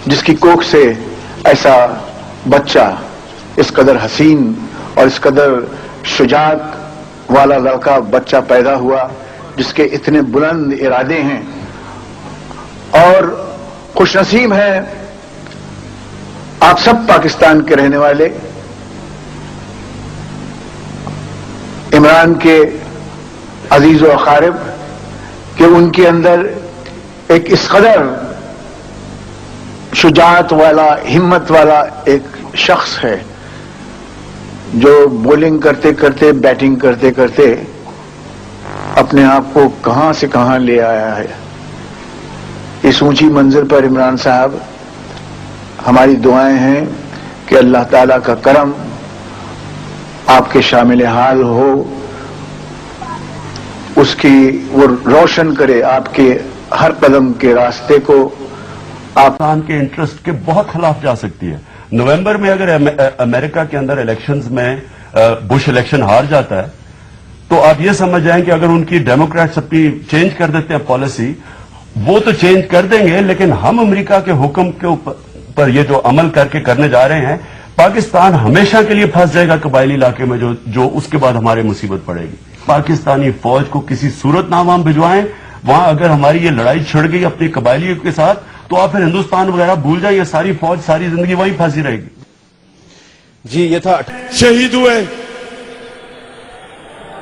جس کی کوکھ سے ایسا بچہ اس قدر حسین اور اس قدر شجاعت والا لڑکا بچہ پیدا ہوا، جس کے اتنے بلند ارادے ہیں. اور خوش نصیب ہیں آپ سب پاکستان کے رہنے والے، عمران کے عزیز و اقارب، کہ ان کے اندر ایک اس قدر شجاعت والا، ہمت والا ایک شخص ہے جو بولنگ کرتے کرتے، بیٹنگ کرتے کرتے اپنے آپ کو کہاں سے کہاں لے آیا ہے. اس اونچی منزل پر عمران صاحب، ہماری دعائیں ہیں کہ اللہ تعالیٰ کا کرم آپ کے شامل حال ہو، اس کی وہ روشن کرے آپ کے ہر قدم کے راستے کو. پاکستان کے انٹرسٹ کے بہت خلاف جا سکتی ہے. نومبر میں اگر امریکہ کے اندر الیکشنز میں بش الیکشن ہار جاتا ہے تو آپ یہ سمجھ جائیں کہ اگر ان کی ڈیموکریٹس اپنی چینج کر دیتے ہیں پالیسی، وہ تو چینج کر دیں گے، لیکن ہم امریکہ کے حکم کے اوپر یہ جو عمل کرنے جا رہے ہیں، پاکستان ہمیشہ کے لیے پھنس جائے گا قبائلی علاقے میں، جو اس کے بعد ہمارے مصیبت پڑے گی. پاکستانی فوج کو کسی صورت نہ وہاں بھجوائیں. وہاں اگر ہماری یہ لڑائی چھڑ گئی اپنی قبائلیوں کے ساتھ تو آپ پھر ہندوستان وغیرہ بھول جائیں، یہ ساری فوج ساری زندگی وہیں پھنسی رہے گی. جی یہ تھا شہید ہوئے،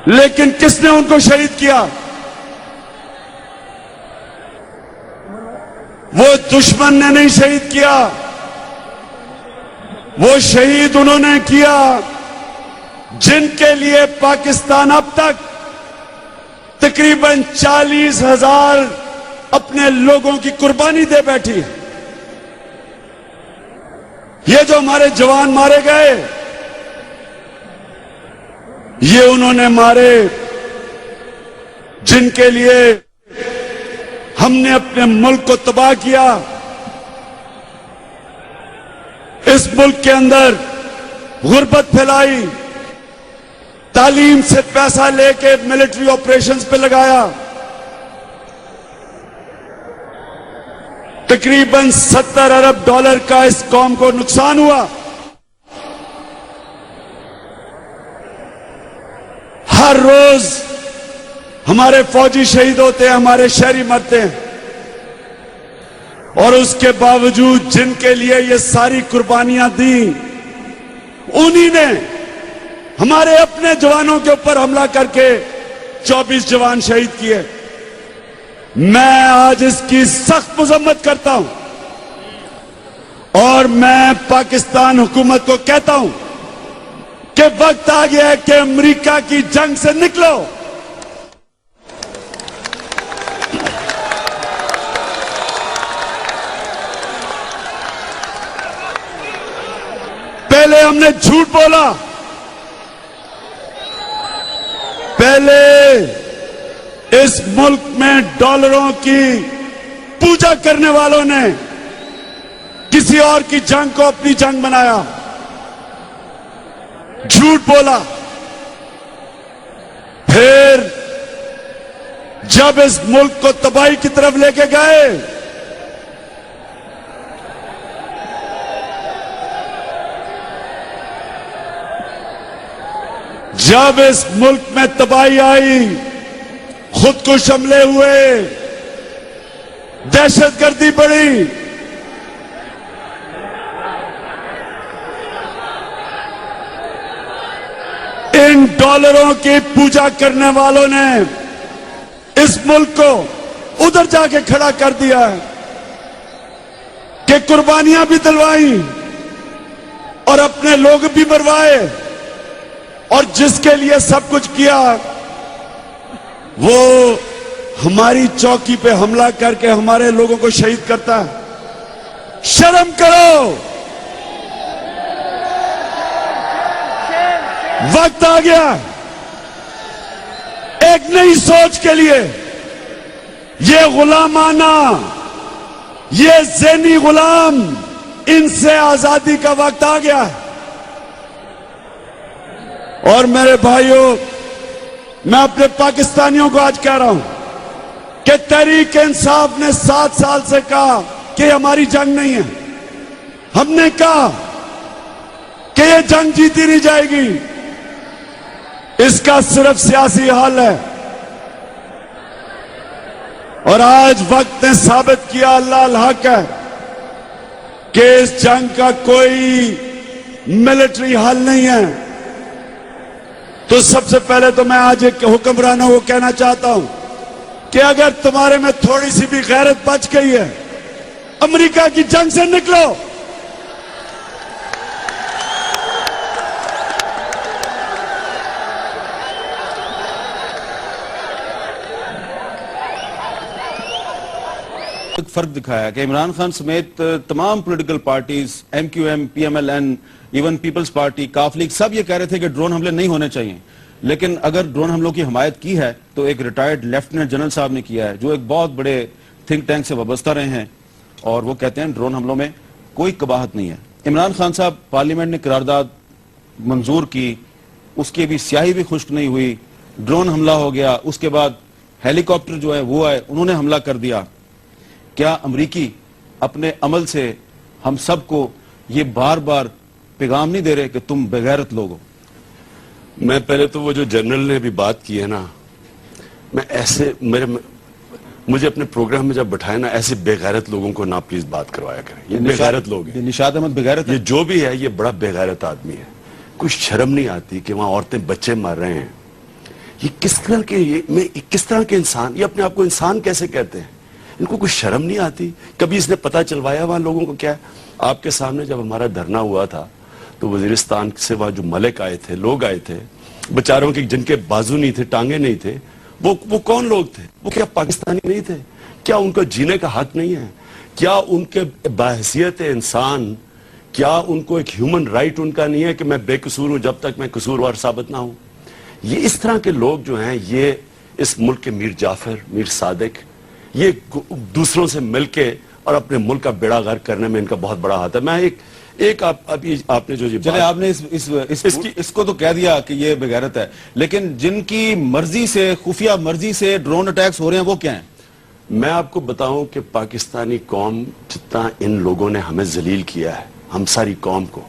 لیکن کس نے ان کو شہید کیا؟ وہ دشمن نے نہیں شہید کیا، وہ شہید انہوں نے کیا جن کے لیے پاکستان اب تک تقریباً 40,000 اپنے لوگوں کی قربانی دے بیٹھی. یہ جو ہمارے جوان مارے گئے، یہ انہوں نے مارے جن کے لیے ہم نے اپنے ملک کو تباہ کیا. اس ملک کے اندر غربت پھیلائی، تعلیم سے پیسہ لے کے ملٹری آپریشنز پہ لگایا. تقریباً 70 ارب ڈالر کا اس قوم کو نقصان ہوا. ہر روز ہمارے فوجی شہید ہوتے ہیں، ہمارے شہری مرتے ہیں، اور اس کے باوجود جن کے لیے یہ ساری قربانیاں دیں، انہی نے ہمارے اپنے جوانوں کے اوپر حملہ کر کے 24 جوان شہید کیے. میں آج اس کی سخت مذمت کرتا ہوں اور میں پاکستان حکومت کو کہتا ہوں کہ وقت آ گیا ہے کہ امریکہ کی جنگ سے نکلو. پہلے ہم نے جھوٹ بولا، پہلے اس ملک میں ڈالروں کی پوجا کرنے والوں نے کسی اور کی جنگ کو اپنی جنگ بنایا، جھوٹ بولا. پھر جب اس ملک کو تباہی کی طرف لے کے گئے، جب اس ملک میں تباہی آئی، خود کش حملے ہوئے، دہشت گردی بڑھی، ان ڈالروں کی پوجا کرنے والوں نے اس ملک کو ادھر جا کے کھڑا کر دیا ہے کہ قربانیاں بھی دلوائیں اور اپنے لوگ بھی مروائے، اور جس کے لیے سب کچھ کیا وہ ہماری چوکی پہ حملہ کر کے ہمارے لوگوں کو شہید کرتا ہے. شرم کرو. وقت آ گیا ایک نئی سوچ کے لیے. یہ غلامانہ، یہ ذہنی غلام، ان سے آزادی کا وقت آ گیا. اور میرے بھائیوں، میں اپنے پاکستانیوں کو آج کہہ رہا ہوں کہ تحریک انصاف نے 7 سال سے کہا کہ ہماری جنگ نہیں ہے. ہم نے کہا کہ یہ جنگ جیتی نہیں جائے گی، اس کا صرف سیاسی حل ہے، اور آج وقت نے ثابت کیا اللہ الحق ہے کہ اس جنگ کا کوئی ملٹری حل نہیں ہے۔ تو سب سے پہلے تو میں آج ایک حکمرانوں کو کہنا چاہتا ہوں کہ اگر تمہارے میں تھوڑی سی بھی غیرت بچ گئی ہے، امریکہ کی جنگ سے نکلو۔ ایک فرق دکھایا کہ عمران خان سمیت تمام political parties, M Q M, P M L N, even Peoples Party, کاف لیگ، سب یہ کہہ رہے تھے کہ ڈرون حملے نہیں ہونے چاہیے، لیکن اگر ڈرون حملوں کی حمایت کی ہے تو ایک ریٹائرڈ لیفٹیننٹ جنرل صاحب نے کیا ہے جو ایک بہت بڑے تھنک ٹینک سے وابستہ رہے ہیں، اور وہ کہتے ہیں ڈرون حملوں میں کوئی قباحت نہیں ہے۔ عمران خان صاحب پارلیمنٹ نے قرارداد منظور کی، اس کی بھی سیاہی بھی خشک نہیں ہوئی، ڈرون حملہ ہو گیا، اس کے بعد ہیلی کاپٹر جو ہے وہ آئے، انہوں نے حملہ کر دیا۔ کیا امریکی اپنے عمل سے ہم سب کو یہ بار بار پیغام نہیں دے رہے کہ تم بغیرت لوگ ہو؟ میں پہلے تو وہ جو جنرل نے ابھی بات کی ہے نا، میں ایسے مجھے اپنے پروگرام میں جب بٹھائے نا، ایسے بے غیرت لوگوں کو نہ پلیز بات کروایا کریں۔ یہ بے غیرت لوگ ہیں، نشاط احمد بغیرت ہے؟ یہ جو بھی ہے یہ بڑا بے غیرت آدمی ہے۔ کوئی شرم نہیں آتی کہ وہاں عورتیں بچے مار رہے ہیں۔ یہ کس طرح کے انسان، یہ اپنے آپ کو انسان کیسے کہتے ہیں؟ ان کو کوئی شرم نہیں آتی؟ کبھی اس نے پتہ چلوایا وہاں لوگوں کو کیا ہے؟ آپ کے سامنے جب ہمارا دھرنا ہوا تھا تو وزیرستان سے وہاں جو ملک آئے تھے، لوگ آئے تھے بچاروں کے، جن کے بازو نہیں تھے، ٹانگیں نہیں تھے، وہ کون لوگ تھے؟ وہ کیا پاکستانی نہیں تھے؟ کیا ان کو جینے کا حق نہیں ہے؟ کیا ان کے بحیثیت انسان، کیا ان کو ایک ہیومن رائٹ ان کا نہیں ہے کہ میں بے قصور ہوں جب تک میں قصوروار ثابت نہ ہوں؟ یہ اس طرح کے لوگ جو ہیں، یہ اس ملک کے میر جعفر، میر صادق، یہ دوسروں سے مل کے اور اپنے ملک کا بیڑا غرق کرنے میں ان کا بہت بڑا ہاتھ ہے۔ میں ایک آپ نے جو یہ چلے، آپ نے اس کو تو کہہ دیا کہ یہ بغیرت ہے، لیکن جن کی مرضی سے، خفیہ مرضی سے ڈرون اٹیکس ہو رہے ہیں وہ کیا ہیں؟ میں آپ کو بتاؤں کہ پاکستانی قوم جتنا ان لوگوں نے ہمیں ذلیل کیا ہے، ہم ساری قوم کو،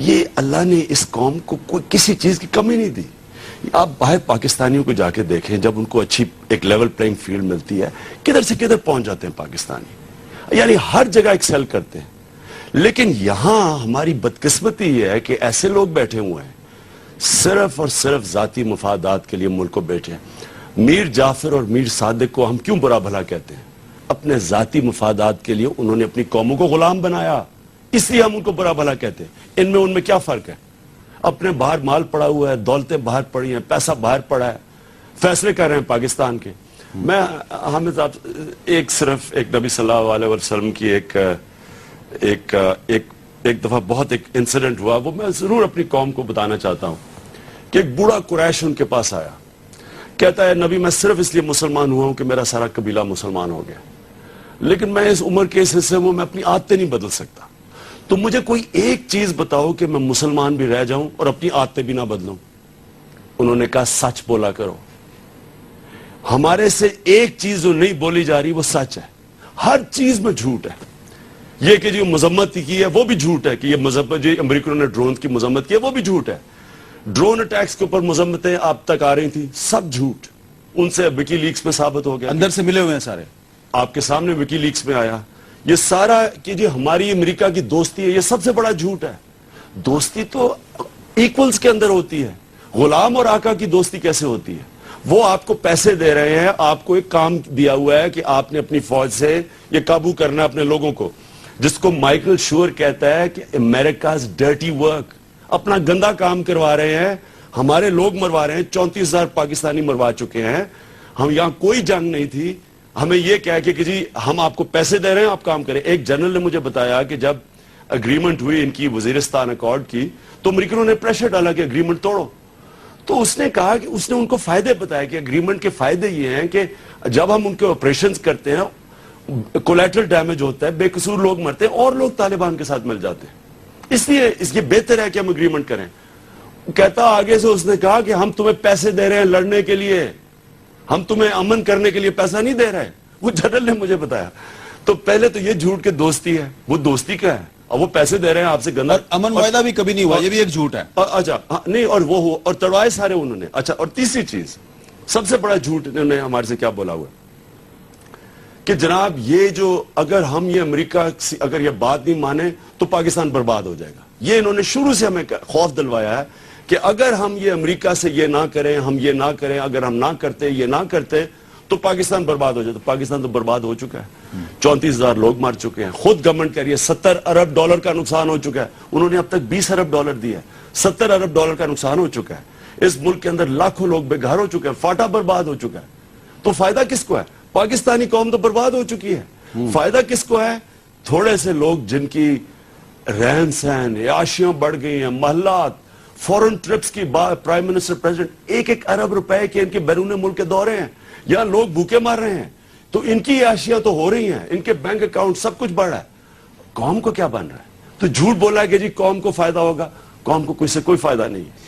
یہ اللہ نے اس قوم کو کوئی کسی چیز کی کمی نہیں دی۔ آپ باہر پاکستانیوں کو جا کے دیکھیں، جب ان کو اچھی ایک لیول پلینگ فیلڈ ملتی ہے، کدھر سے کدھر پہنچ جاتے ہیں پاکستانی، یعنی ہر جگہ ایکسل کرتے ہیں۔ لیکن یہاں ہماری بدقسمتی یہ ہے کہ ایسے لوگ بیٹھے ہوئے ہیں صرف اور صرف ذاتی مفادات کے لیے ملک کو بیٹھے ہیں۔ میر جعفر اور میر صادق کو ہم کیوں برا بھلا کہتے ہیں؟ اپنے ذاتی مفادات کے لیے انہوں نے اپنی قوموں کو غلام بنایا، اس لیے ہم ان کو برا بھلا کہتے ہیں۔ ان میں کیا فرق ہے؟ اپنے باہر مال پڑا ہوا ہے، دولتیں باہر پڑی ہیں، پیسہ باہر پڑا ہے، فیصلے کر رہے ہیں پاکستان کے۔ میں حامد صاحب صرف ایک نبی صلی اللہ علیہ وسلم کی ایک دفعہ بہت ایک انسیڈنٹ ہوا، وہ میں ضرور اپنی قوم کو بتانا چاہتا ہوں کہ ایک بوڑھا قریش ان کے پاس آیا، کہتا ہے نبی میں صرف اس لیے مسلمان ہوا ہوں کہ میرا سارا قبیلہ مسلمان ہو گیا، لیکن میں اس عمر کے اس حصے میں اپنی عادتیں نہیں بدل سکتا، تو مجھے کوئی ایک چیز بتاؤ کہ میں مسلمان بھی رہ جاؤں اور اپنی عادتیں بھی نہ بدلوں۔ انہوں نے کہا سچ بولا کرو۔ ہمارے سے ایک چیز جو نہیں بولی جا رہی وہ سچ ہے، ہر چیز میں جھوٹ ہے۔ یہ کہ جو مذمت کی ہے وہ بھی جھوٹ ہے، کہ یہ مذمت جو امریکہ نے ڈرون کی مذمت کی ہے وہ بھی جھوٹ ہے۔ ڈرون اٹیکس کے اوپر مذمتیں آپ تک آ رہی تھیں، سب جھوٹ، ان سے وکی لیکس میں ثابت ہو گیا، اندر سے ملے ہوئے ہیں سارے، آپ کے سامنے وکی لیکس میں آیا۔ یہ سارا کہ جو ہماری امریکہ کی دوستی ہے یہ سب سے بڑا جھوٹ ہے۔ دوستی تو ایکولز کے اندر ہوتی ہے، غلام اور آقا کی دوستی کیسے ہوتی ہے؟ وہ آپ کو پیسے دے رہے ہیں، آپ کو ایک کام دیا ہوا ہے کہ آپ نے اپنی فوج سے یہ قابو کرنا ہے اپنے لوگوں کو، جس کو مائیکل شور کہتا ہے کہ امریکاز ڈرٹی ورک، اپنا گندا کام کروا رہے ہیں، ہمارے لوگ مروا رہے ہیں، 34,000 پاکستانی مروا چکے ہیں، ہم یہاں کوئی جنگ نہیں تھی، ہمیں یہ کہہ کہ جی ہم آپ کو پیسے دے رہے ہیں آپ کام کریں۔ ایک جنرل نے مجھے بتایا کہ جب اگریمنٹ ہوئی ان کی وزیرستان اکارڈ کی تو امریکنوں نے پریشر ڈالا کہ اگریمنٹ توڑو، تو اس نے کہا کہ اس نے ان کو فائدے بتایا کہ اگریمنٹ کے فائدے یہ ہیں کہ جب ہم ان کے آپریشنز کرتے ہیں کولیٹرل ڈیمیج ہوتا ہے، بے قصور لوگ مرتے ہیں اور لوگ طالبان کے ساتھ مل جاتے ہیں، اس لیے یہ بہتر ہے کہ ہم اگریمنٹ کریں۔ کہتا آگے سے اس نے کہا کہ ہم تمہیں پیسے دے رہے ہیں لڑنے کے لیے، ہم تمہیں امن کرنے کے لیے پیسہ نہیں دے رہے، وہ جنرل نے مجھے بتایا۔ تو پہلے تو یہ جھوٹ کہ دوستی ہے، وہ دوستی کیا ہے؟ اور وہ پیسے دے رہے ہیں آپ سے گندہ. اور امن معاہدہ بھی کبھی نہیں ہوا, یہ بھی ایک جھوٹ ہے. اچھا نہیں, اور وہ ہوا اور تڑوائے سارے انہوں نے. اچھا, اور تیسری چیز سب سے بڑا جھوٹ انہوں نے ہمارے سے کیا بولا ہوا کہ جناب یہ جو اگر ہم یہ امریکہ اگر یہ بات نہیں مانے تو پاکستان برباد ہو جائے گا. یہ انہوں نے شروع سے ہمیں خوف دلوایا ہے کہ اگر ہم یہ امریکہ سے یہ نہ کریں, ہم یہ نہ کریں, اگر ہم نہ کرتے یہ نہ کرتے تو پاکستان برباد ہو جائے. تو پاکستان تو برباد ہو چکا ہے, 34,000 لوگ مر چکے ہیں. خود گورنمنٹ کہہ رہی ہے 70 ارب ڈالر کا نقصان ہو چکا ہے. انہوں نے اب تک 20 ارب ڈالر دیا ہے. 70 ارب ڈالر کا نقصان ہو چکا ہے. اس ملک کے اندر لاکھوں لوگ بے گھر ہو چکے ہیں, فاٹا برباد ہو چکا ہے. تو فائدہ کس کو ہے؟ پاکستانی قوم تو برباد ہو چکی ہے. فائدہ کس کو ہے؟ تھوڑے سے لوگ جن کی رہن سہن عیاشیاں بڑھ گئی ہیں, محلات, فورن ٹرپس کی بات, پرائم منسٹر پریزیڈنٹ 1-1 ارب روپے کے ان کے بیرون ملک کے دورے ہیں, یہاں لوگ بھوکے مار رہے ہیں. تو ان کی عیاشیاں تو ہو رہی ہیں, ان کے بینک اکاؤنٹ سب کچھ بڑھ رہا ہے. قوم کو کیا بن رہا ہے؟ تو جھوٹ بولا ہے کہ جی قوم کو فائدہ ہوگا. قوم کو کوئی سے کوئی فائدہ نہیں ہے.